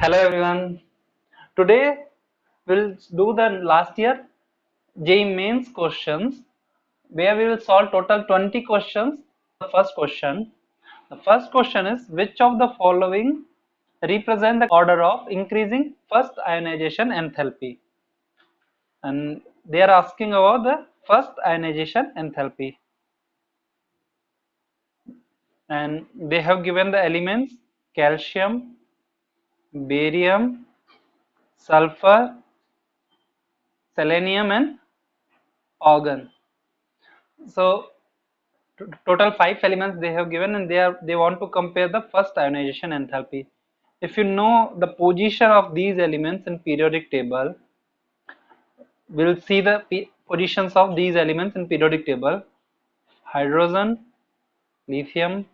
Hello everyone. Today we'll do the last year JEE mains questions where we will solve total 20 questions. First question. The first question is which of the following represent the order of increasing first ionization enthalpy? And they are asking about the first ionization enthalpy. And they have given the elements calcium, barium, sulfur, selenium and argon. So total 5 elements they have given, and they want to compare the first ionization enthalpy. If you know the position of these elements in periodic table, we'll see the positions of these elements in periodic table: hydrogen, lithium,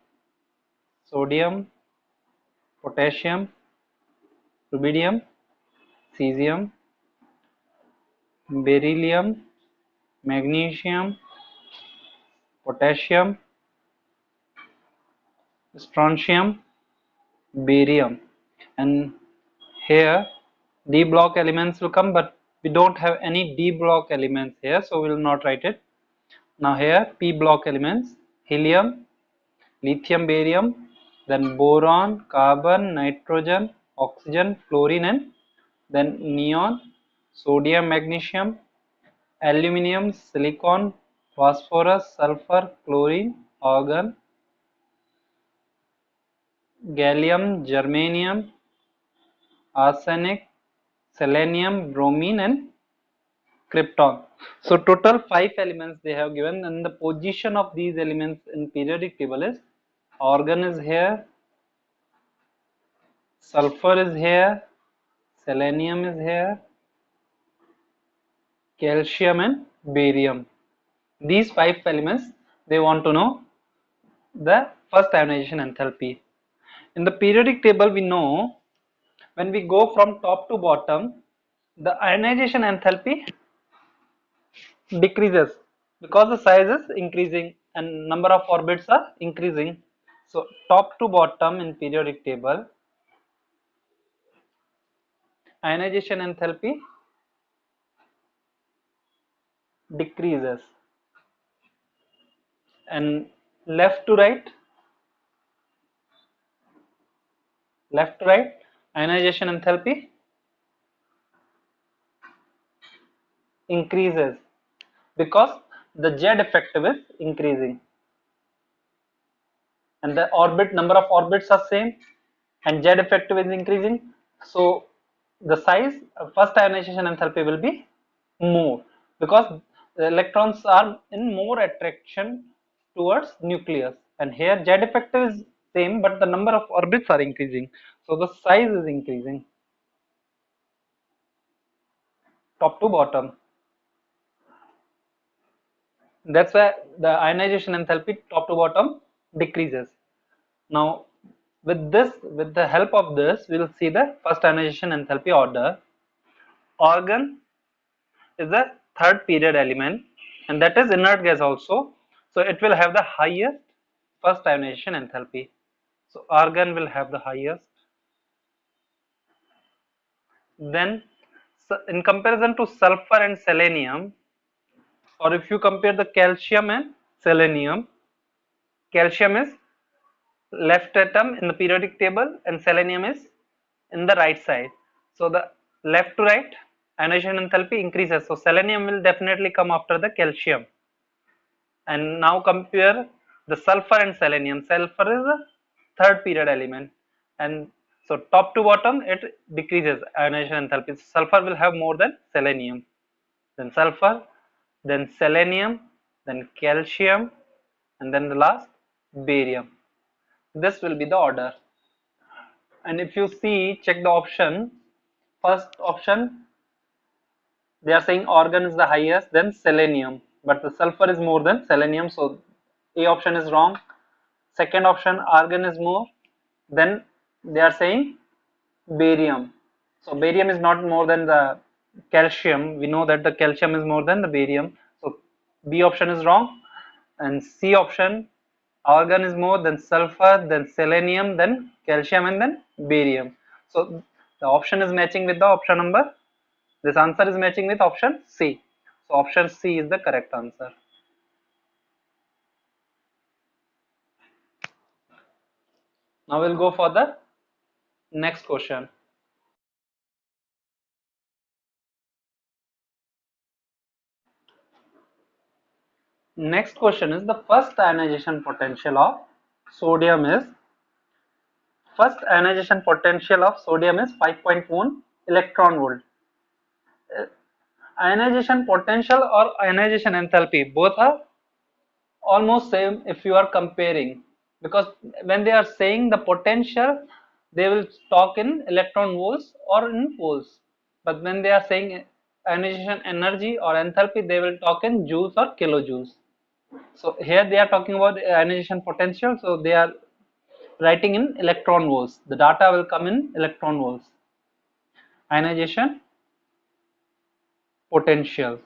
sodium, potassium, rubidium, cesium, beryllium, magnesium, potassium, strontium, barium. And here D block elements will come, but we don't have any D block elements here, so we will not write it. Now here P block elements: helium, lithium, barium, then boron, carbon, nitrogen, oxygen, fluorine, and then neon, sodium, magnesium, aluminium, silicon, phosphorus, sulfur, chlorine, argon, gallium, germanium, arsenic, selenium, bromine, and krypton. So total 5 elements they have given, and the position of these elements in periodic table is: argon is here, sulfur is here, selenium is here, calcium and barium. These 5 elements they want to know the first ionization enthalpy. In the periodic table, we know when we go from top to bottom, the ionization enthalpy decreases because the size is increasing and number of orbits are increasing. So top to bottom in periodic table, ionization enthalpy decreases, and left to right, ionization enthalpy increases because the Z effective is increasing and the orbit number of orbits are same and Z effective is increasing. So the size of first ionization enthalpy will be more because the electrons are in more attraction towards nucleus, and here Z effective is same but the number of orbits are increasing, so the size is increasing top to bottom. That's why the ionization enthalpy top to bottom decreases. Now with the help of this, we will see the first ionization enthalpy order. Argon is the third period element, and that is inert gas also, so it will have the highest first ionization enthalpy. So argon will have the highest. Then in comparison to sulfur and selenium, or if you compare the calcium and selenium, calcium is left atom in the periodic table and selenium is in the right side. So the left to right ionization enthalpy increases, so selenium will definitely come after the calcium. And now compare the sulfur and selenium. Sulfur is the third period element, and so top to bottom it decreases ionization enthalpy. Sulfur will have more than selenium, then sulfur, then selenium, then calcium, and then the last barium. This will be the order. And if you see, check the option. First option, they are saying argon is the highest, then selenium, but the sulfur is more than selenium, so A option is wrong. Second option, argon is more, then they are saying barium. So barium is not more than the calcium. We know that the calcium is more than the barium. So B option is wrong. And C option, argon is more than sulfur, then selenium, then calcium, and then barium. So The option is matching with the option number. This answer is matching with option C. So option C is the correct answer. Now we'll go for the next question. Next question is the first ionization potential of sodium is 5.1 electron volt. Ionization potential or ionization enthalpy both are almost same if you are comparing, because when they are saying the potential they will talk in electron volts or in volts, but when they are saying ionization energy or enthalpy they will talk in joules or kilojoules. So here they are talking about ionization potential, so they are writing in electron volts. The data will come in electron volts. Ionization potential.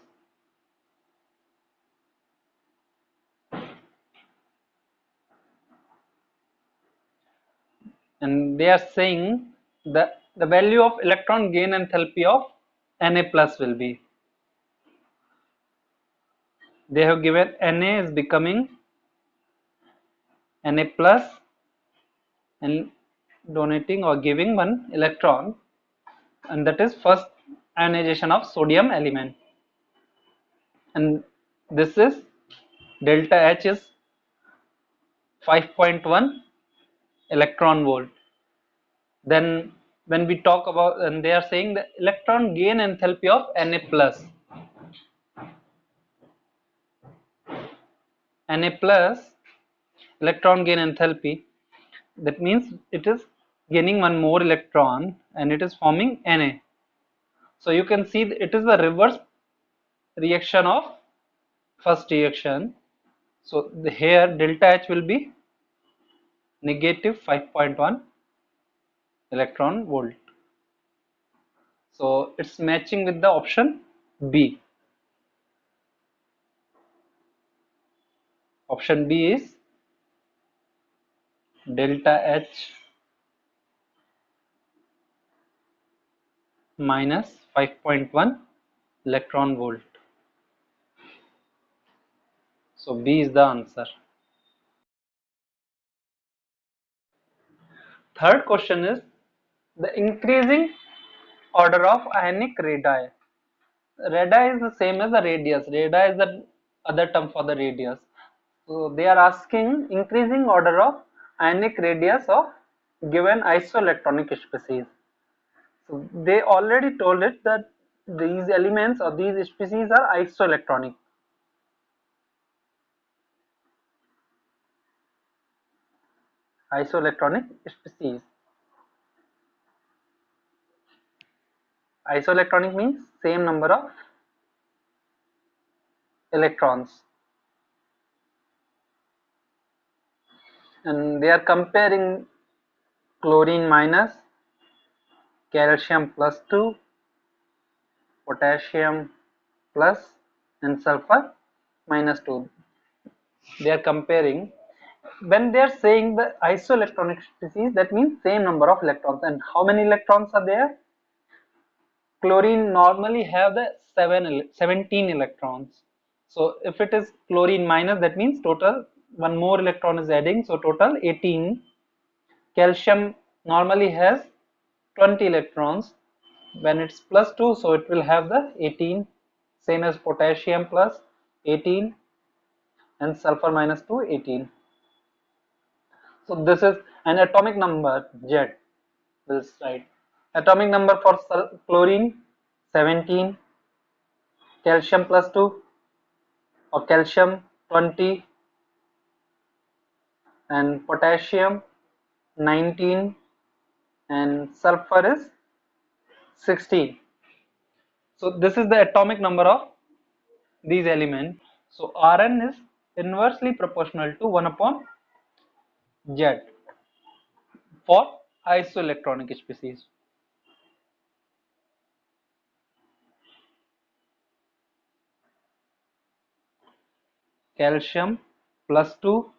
And they are saying the value of electron gain enthalpy of Na plus will be, they have given Na is becoming Na plus and donating or giving one electron, and that is first ionization of sodium element, and this is delta H is 5.1 electron volt. Then when we talk about, and they are saying the electron gain enthalpy of Na plus, Na plus electron gain enthalpy, that means it is gaining one more electron and it is forming Na. So you can see it is the reverse reaction of first reaction. So here delta H will be negative 5.1 electron volt. So it's matching with the option B. Option B is delta H minus 5.1 electron volt. So B is the answer. Third question is the increasing order of ionic radii. Radii is the same as the radius. Radii is the other term for the radius. So they are asking increasing order of ionic radius of given isoelectronic species. So they already told it that these elements or these species are isoelectronic. Isoelectronic species. Isoelectronic means same number of electrons. And they are comparing chlorine minus, calcium plus 2, potassium plus and sulfur minus 2. They are comparing. When they are saying the isoelectronic species, that means same number of electrons. And how many electrons are there? Chlorine normally have the 17 electrons. So if it is chlorine minus, that means total one more electron is adding, so total 18. Calcium normally has 20 electrons. When it's plus 2, so it will have the 18. Same as potassium plus 18 and sulfur minus 2, 18. So this is an atomic number Z. This right. Atomic number for chlorine 17, calcium plus 2 or calcium 20 and potassium 19 and sulfur is 16. So this is the atomic number of these elements. So Rn is inversely proportional to 1 upon Z for isoelectronic species. Calcium plus 2,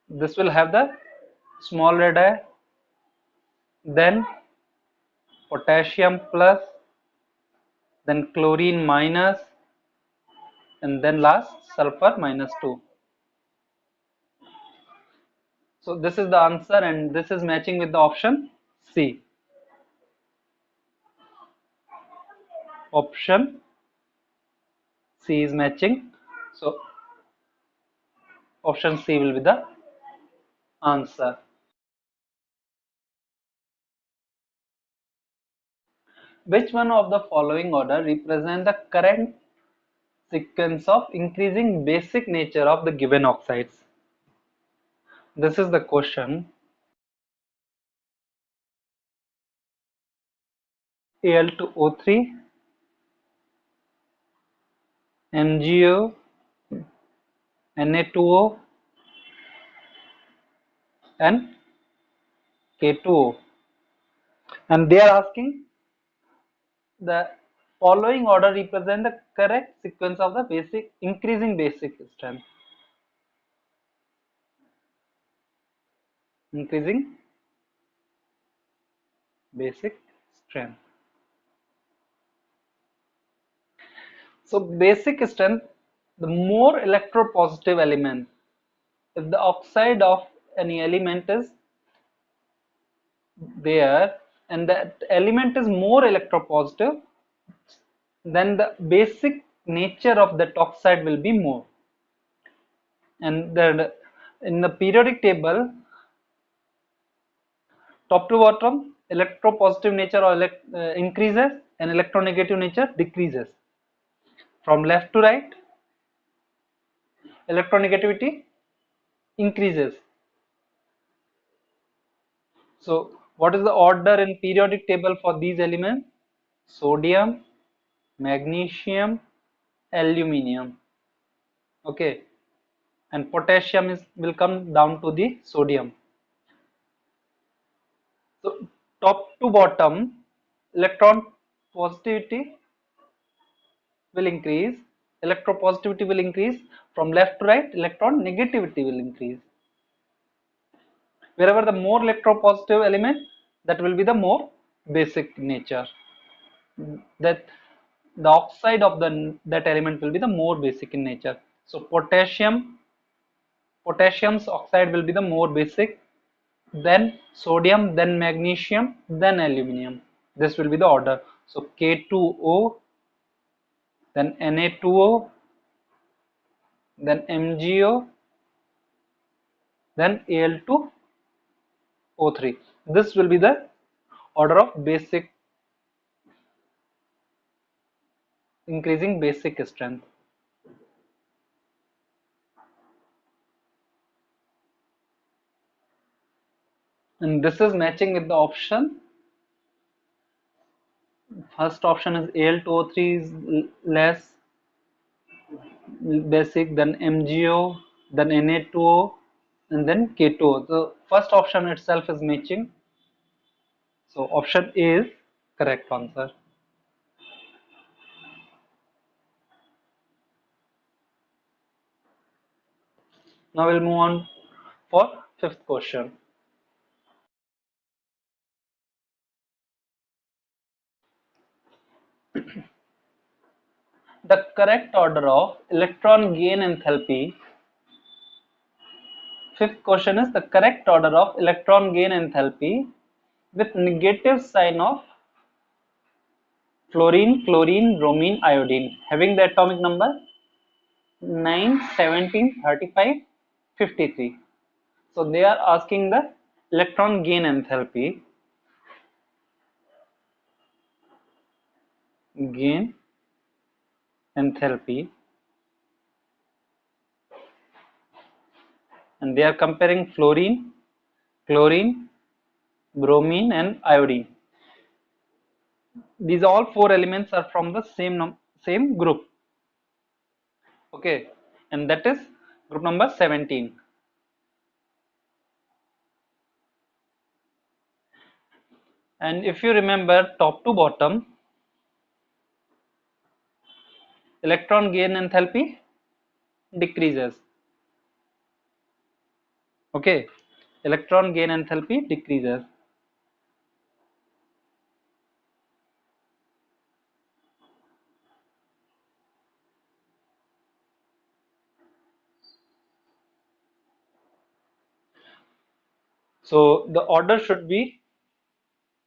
this will have the small radii, then potassium plus, then chlorine minus, and then last sulfur minus 2. So this is the answer, and this is matching with the option C. Option C is matching. So option C will be the answer. Which one of the following order represent the current sequence of increasing basic nature of the given oxides? This is the question. Al2O3, MgO, Na2O, and K2O. And they are asking the following order represent the correct sequence of the basic increasing basic strength. Increasing basic strength. So basic strength, the more electropositive element. If the oxide of any element is there and that element is more electropositive, then the basic nature of that oxide will be more. And then in the periodic table, top to bottom, electropositive nature or increases and electronegative nature decreases. From left to right, electronegativity increases. So what is the order in periodic table for these elements? Sodium, magnesium, aluminium. Okay, and potassium will come down to the sodium. So top to bottom, electron positivity will increase, electropositivity will increase. From left to right, electron negativity will increase. Wherever the more electropositive element, that will be the more basic nature. That the oxide of that element will be the more basic in nature. So potassium's oxide will be the more basic, then sodium, then magnesium, then aluminium. This will be the order. So K2O, then Na2O, then MgO, then Al2O3. This will be the order of basic increasing basic strength. And this is matching with the option. First option is Al2O3 is less basic, then MgO, then Na2O, and then K2O. The first option itself is matching. So option A is correct answer. Now we'll move on for fifth question. The correct order of electron gain enthalpy. Fifth question is the correct order of electron gain enthalpy with negative sign of fluorine, chlorine, bromine, iodine having the atomic number 9, 17, 35, 53. So they are asking the electron gain enthalpy. Gain enthalpy, and they are comparing fluorine, chlorine, bromine, and iodine. These all four elements are from the same group. Okay, and that is group number 17. And if you remember, top to bottom, electron gain enthalpy decreases. Okay, electron gain enthalpy decreases. So the order should be,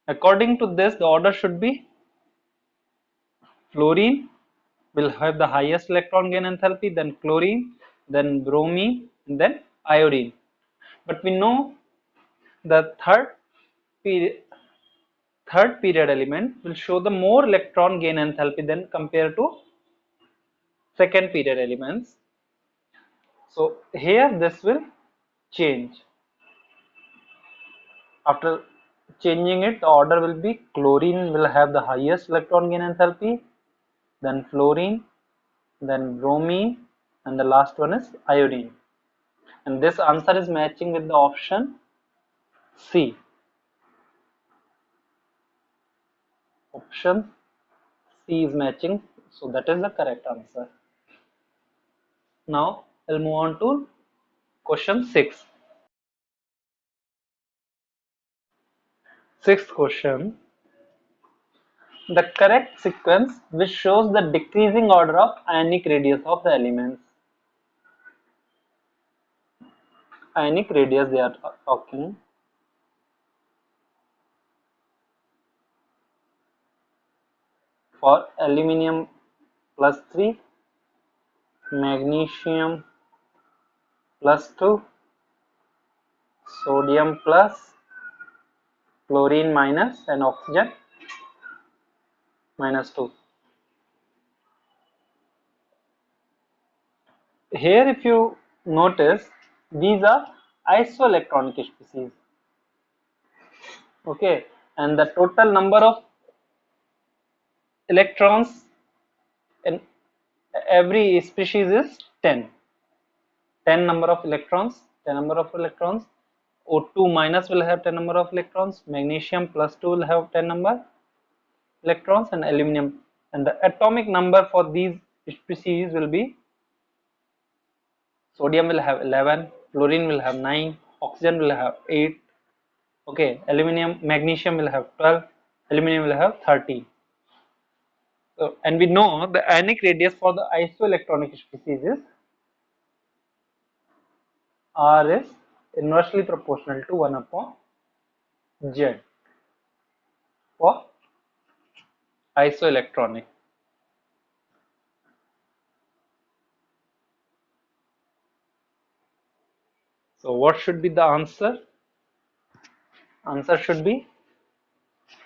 according to this, the order should be fluorine will have the highest electron gain enthalpy, then chlorine, then bromine, and then iodine. But we know the third period element will show the more electron gain enthalpy than compared to second period elements. So here this will change. After changing it, the order will be chlorine will have the highest electron gain enthalpy, then fluorine, then bromine, and the last one is iodine. And this answer is matching with the option C. Option C is matching, so that is the correct answer. Now I'll move on to question 6. Sixth question. The correct sequence which shows the decreasing order of ionic radius of the elements. Ionic radius they are talking. For aluminium +3, magnesium +2, sodium plus, chlorine minus, and oxygen -2. Here if you notice, these are isoelectronic species. Okay, and the total number of electrons in every species is 10. 10 number of electrons, 10 number of electrons. O2 minus will have 10 number of electrons, magnesium +2 will have 10 number electrons, and aluminum, and the atomic number for these species will be sodium will have 11, fluorine will have 9, oxygen will have 8, okay, magnesium will have 12, aluminum will have 13. So, and we know the ionic radius for the isoelectronic species is R is inversely proportional to 1 upon Z for isoelectronic. So what should be the answer? Answer should be,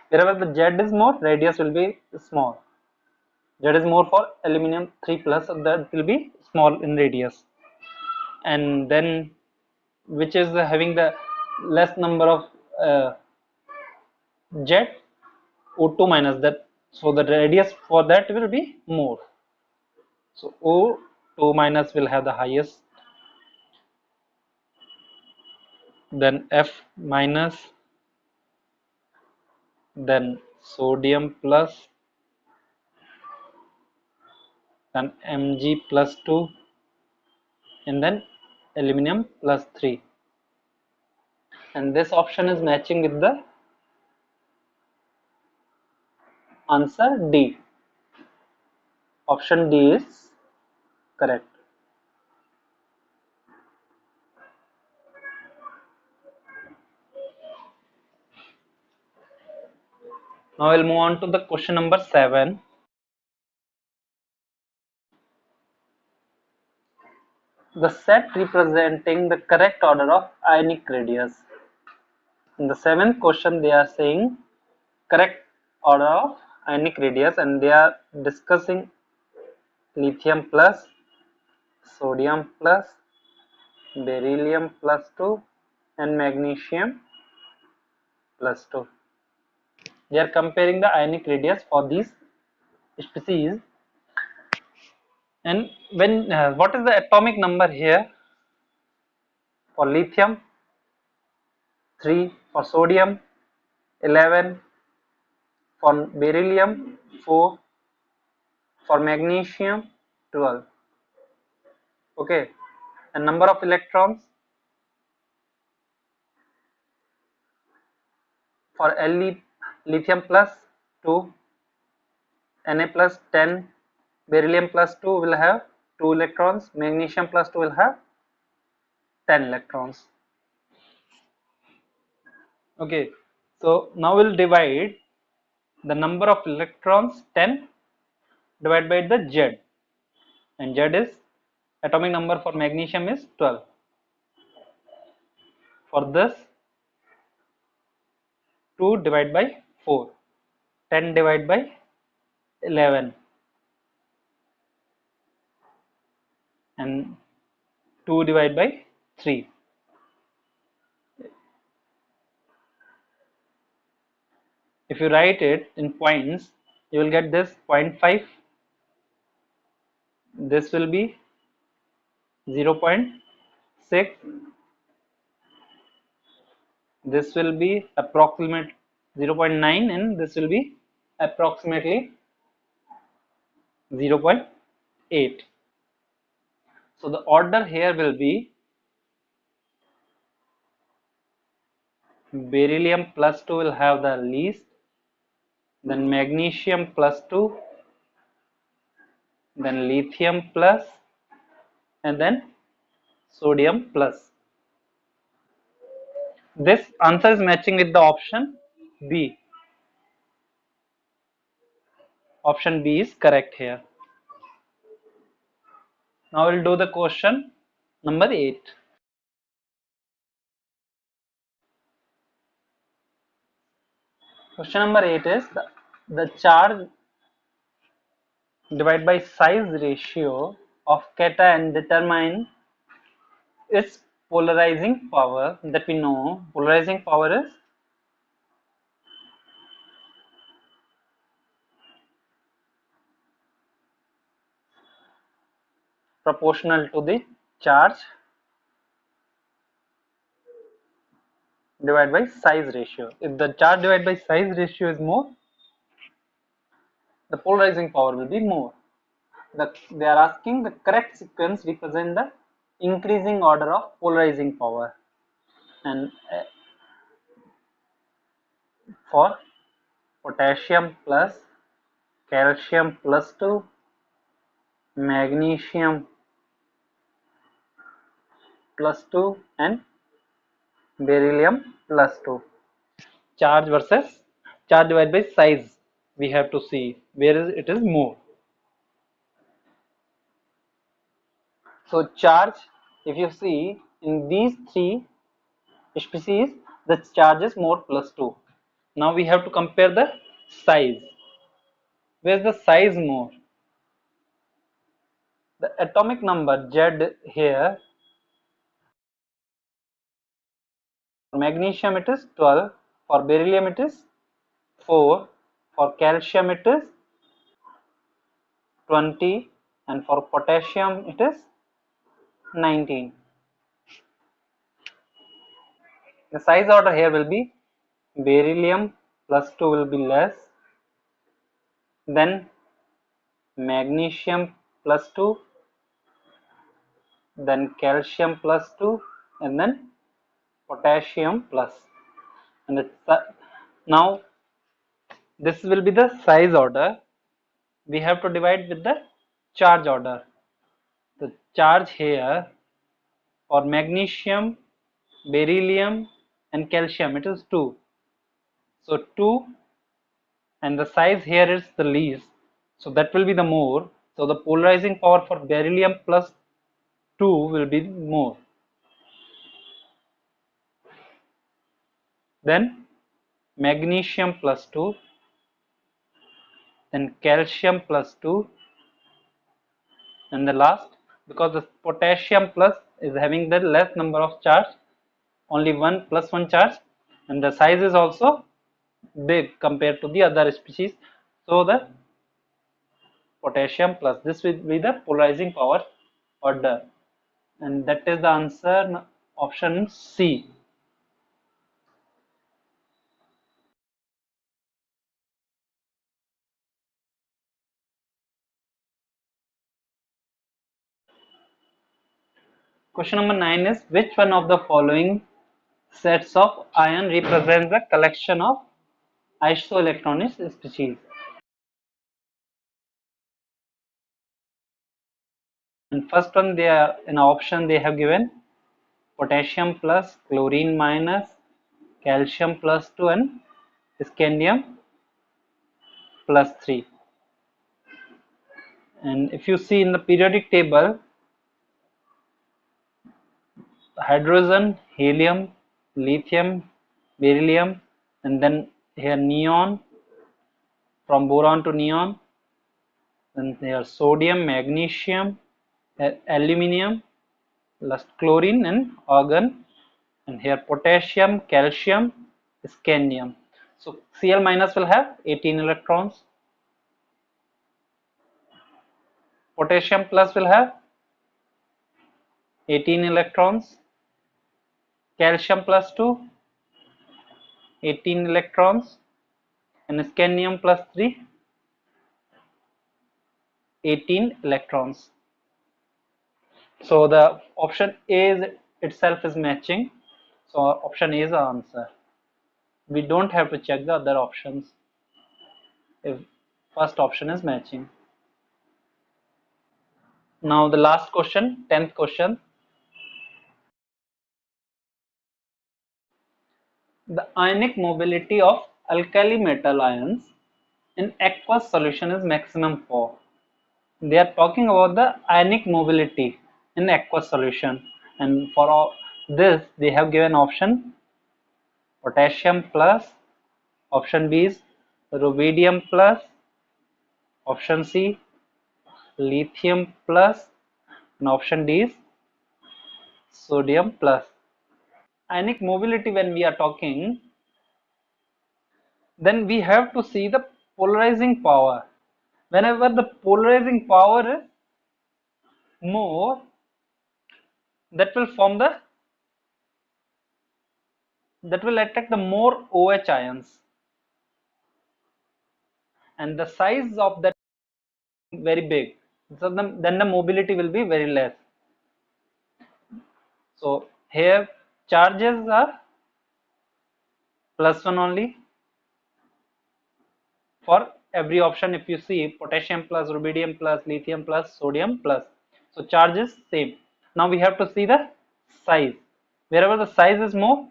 wherever the Z is more, radius will be small. Z is more for aluminium 3 plus, so that will be small in radius. And then which is having the less number of Z, O2 minus that, so the radius for that will be more. So O2 minus will have the highest, then F minus, then sodium plus, then Mg +2, and then aluminum +3. And this option is matching with the answer D. Option D is correct. Now we'll move on to the question number 7. The set representing the correct order of ionic radius. In the 7th question, they are saying correct order of ionic radius, and they are discussing lithium plus, sodium plus, beryllium +2, and magnesium +2. They are comparing the ionic radius for these species. And when what is the atomic number here? For lithium 3, for sodium 11, for beryllium 4, for magnesium 12. Okay, and number of electrons for lithium plus 2, Na plus 10, beryllium +2 will have 2 electrons, magnesium +2 will have 10 electrons. Okay, so now we'll divide the number of electrons 10 divided by the Z, and Z is atomic number for magnesium is 12. For this, 2 divided by 4, 10 divided by 11, and 2 divided by 3. If you write it in points, you will get this 0.5, this will be 0.6, this will be approximate 0.9, and this will be approximately 0.8. So the order here will be beryllium plus 2 will have the least, then magnesium plus 2, then lithium plus, and then sodium plus. This answer is matching with the option B. Option B is correct here. Now we'll do the question number 8. Question number 8 is the charge divided by size ratio of cation determine its polarizing power. That we know polarizing power is proportional to the charge divided by size ratio. If the charge divided by size ratio is more, the polarizing power will be more. They are asking the correct sequence represent the increasing order of polarizing power, and for potassium plus, calcium plus 2, magnesium plus 2, and beryllium plus 2. Charge versus charge divided by size, we have to see where it is more. So charge, if you see in these three species, the charge is more plus 2. Now we have to compare the size. Where is the size more? The atomic number Z here, for magnesium it is 12, for beryllium it is 4, for calcium it is 20, and for potassium it is 19. The size order here will be beryllium plus 2 will be less, then magnesium plus 2, then calcium plus 2, and then potassium plus. And now this will be the size order. We have to divide with the charge order. The charge here for magnesium, beryllium, and calcium it is 2. So 2, and the size here is the least, so that will be the more. So the polarizing power for beryllium plus 2 will be more. Then magnesium plus 2, then calcium plus 2, and the last, because the potassium plus is having the less number of charge, only 1 plus 1 charge, and the size is also big compared to the other species, so the potassium plus, this will be the polarizing power order, and that is the answer, option C. Question number 9 is which one of the following sets of ion represents the collection of isoelectronic species? And first one, they are in option they have given potassium plus, chlorine minus, calcium plus 2 and scandium plus 3. And if you see in the periodic table, hydrogen, helium, lithium, beryllium, and then here neon, from boron to neon, then here sodium, magnesium, aluminium, last chlorine and argon, and here potassium, calcium, scandium. So Cl minus will have 18 electrons, potassium plus will have 18 electrons, calcium plus 2 18 electrons, and scandium plus 3 18 electrons. So the option A is itself is matching, so option A is the answer. We don't have to check the other options if first option is matching. Now the last question, 10th question. The ionic mobility of alkali metal ions in aqueous solution is maximum for. They are talking about the ionic mobility in aqueous solution, and for all this they have given option potassium plus, option B is rubidium plus, option C lithium plus, and option D is sodium plus. Ionic mobility, when we are talking, then we have to see the polarizing power. Whenever the polarizing power is more, that will form the that will attract the more OH ions, and the size of that very big, so then the mobility will be very less. So here charges are plus 1 only for every option. If you see potassium plus, rubidium plus, lithium plus, sodium plus, so charge is same. Now we have to see the size. Wherever the size is more,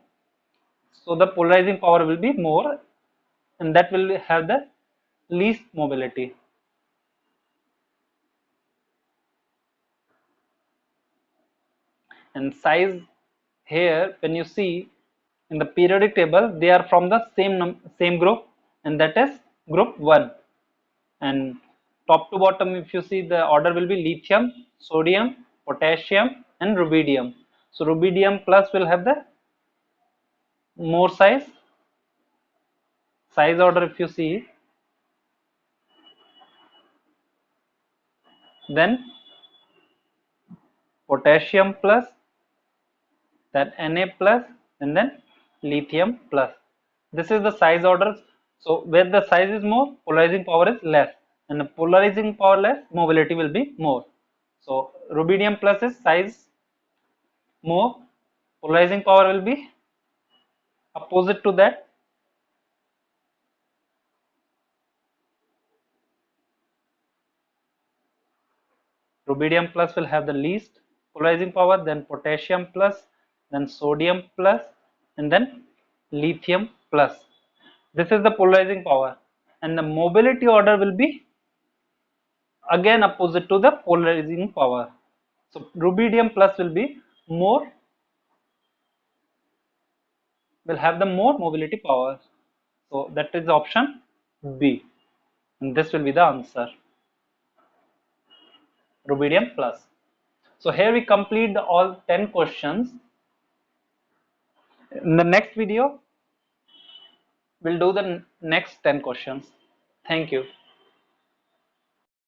so the polarizing power will be more, and that will have the least mobility. And size, here when you see in the periodic table, they are from the same group, and that is group 1. And top to bottom, if you see, the order will be lithium, sodium, potassium, and rubidium. So rubidium plus will have the more size order. If you see, then potassium plus, then Na plus, and then lithium plus. This is the size order. So where the size is more, polarizing power is less, and the polarizing power less, mobility will be more. So rubidium plus is size more, polarizing power will be opposite to that. Rubidium plus will have the least polarizing power, then potassium plus, then sodium plus, and then lithium plus. This is the polarizing power, and the mobility order will be again opposite to the polarizing power. So rubidium plus will be more, will have the more mobility power. So that is option B, and this will be the answer, rubidium plus. So here we complete all 10 questions. In the next video, we'll do the next 10 questions. Thank you.